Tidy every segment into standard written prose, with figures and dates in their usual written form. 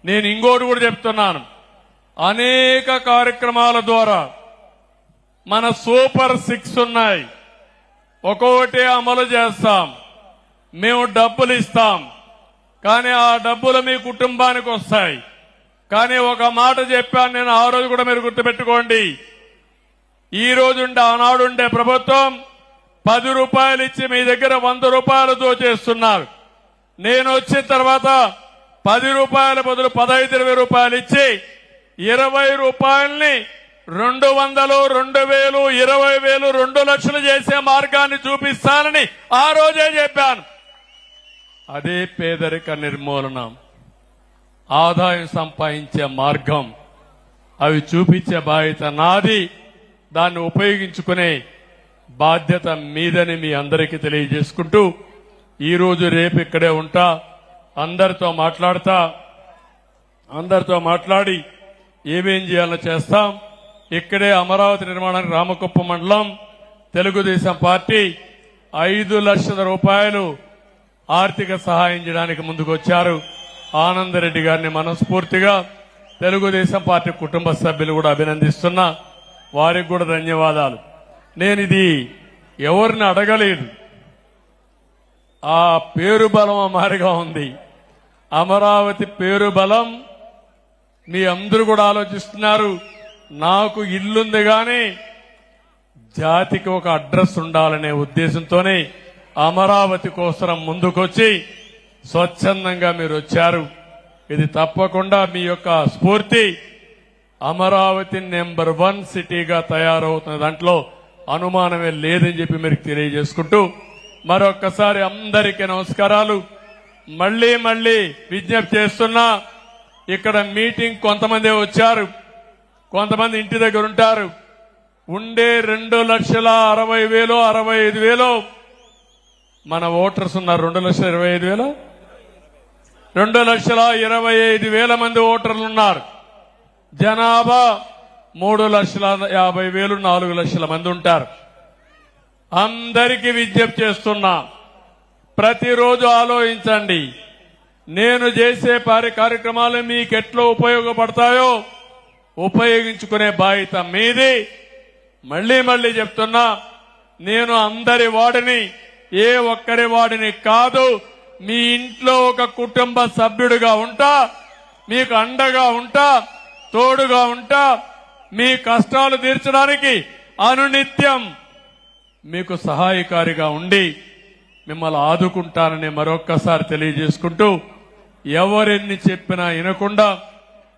నేను ఇంకోటి కూడా చెప్తున్నాను, అనేక కార్యక్రమాల ద్వారా మన సూపర్ 6 ఉన్నాయి, ఒక్కొక్కటి అమలు చేస్తాం. మేము డబ్బులు ఇస్తాం, కానీ ఆ డబ్బులు మీ కుటుంబానికి వస్తాయి. కానీ ఒక మాట చెప్పాను నేను, ఆ రోజు కూడా మీరు గుర్తుపెట్టుకోండి. ఈ రోజుండే ఆనాడుండే ప్రభుత్వం 10 రూపాయలు ఇచ్చి మీ దగ్గర 100 రూపాయలు దోచేస్తున్నారు. నేను వచ్చిన తర్వాత 10 రూపాయల బదులు 15-20 రూపాయలు ఇచ్చి 20 రూపాయల్ని 200, 2000, 20,000, 2 లక్షలు చేసే మార్గాన్ని చూపిస్తానని ఆ రోజే చెప్పాను. అదే పేదరిక నిర్మూలన, ఆదాయం సంపాదించే మార్గం, అవి చూపించే బాధ్యత నాది. దాన్ని ఉపయోగించుకునే బాధ్యత మీదని మీ అందరికీ తెలియజేసుకుంటూ, ఈరోజు రేపు ఇక్కడే ఉంటా, అందరితో మాట్లాడి ఏమేం చేయాలో చేస్తాం. ఇక్కడే అమరావతి నిర్మాణానికి రామకుప్ప మండలం తెలుగుదేశం పార్టీ 5 లక్షల రూపాయలు ఆర్థిక సహాయం చేయడానికి ముందుకొచ్చారు. ఆనందరెడ్డి గారిని మనస్ఫూర్తిగా తెలుగుదేశం పార్టీ కుటుంబ సభ్యులు కూడా అభినందిస్తున్నా, వారికి కూడా ధన్యవాదాలు. నేను ఇది ఎవరిని అడగలేదు, ఆ పేరు బలం మారిగా ఉంది. అమరావతి పేరు బలం మీ అందరూ కూడా ఆలోచిస్తున్నారు. నాకు ఇల్లుంది కానీ జాతికి ఒక అడ్రస్ ఉండాలనే ఉద్దేశంతోనే అమరావతి కోసం ముందుకొచ్చి స్వచ్ఛందంగా మీరు వచ్చారు. ఇది తప్పకుండా మీ యొక్క స్ఫూర్తి అమరావతి నెంబర్ 1 సిటీగా తయారవుతున్న దాంట్లో అనుమానమే లేదని చెప్పి మీరు తెలియజేసుకుంటూ, మరొక్కసారి అందరికీ నమస్కారాలు. మళ్లీ విజ్ఞప్తి చేస్తున్నా, ఇక్కడ మీటింగ్ కొంతమంది వచ్చారు, కొంతమంది ఇంటి దగ్గర ఉంటారు. ఉండే 2,60,000, 65,000 మన ఓటర్స్ ఉన్నారు. 2,25,000, 2,25,000 మంది ఓటర్లు ఉన్నారు. జనాభా 3,50,000, 4 లక్షల మంది ఉంటారు. అందరికీ విజ్ఞప్తి చేస్తున్నా, ప్రతిరోజు ఆలోచించండి. నేను చేసే కార్యక్రమాలు మీకు ఎట్లా ఉపయోగపడతాయో ఉపయోగించుకునే బాధ్యత మీది. మళ్లీ చెప్తున్నా, నేను అందరి వాడిని, ఏ ఒక్కరి వాడిని కాదు. మీ ఇంట్లో ఒక కుటుంబ సభ్యుడిగా ఉంటా, మీకు అండగా ఉంటా, తోడుగా ఉంటా, మీ కష్టాలు తీర్చడానికి అనునిత్యం మీకు సహాయకారిగా ఉండి మిమ్మల్ని ఆదుకుంటానని మరొక్కసారి తెలియజేసుకుంటూ, ఎవరెన్ని చెప్పినా వినకుండా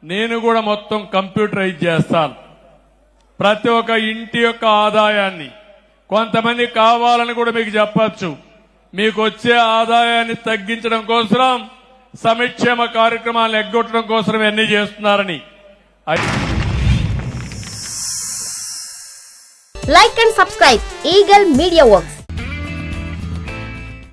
నేను కూడా మొత్తం కంప్యూటరైజ్ చేస్తాను. ప్రతి ఒక్క ఇంటి యొక్క ఆదాయాన్ని, కొంతమంది కావాలని కూడా మీకు చెప్పచ్చు, మీకు వచ్చే ఆదాయాన్ని తగ్గించడం కోసం, సంక్షేమ కార్యక్రమాలను ఎగ్గొట్టడం కోసం ఎన్ని చేస్తున్నారని. Like and subscribe Eagle Media Works.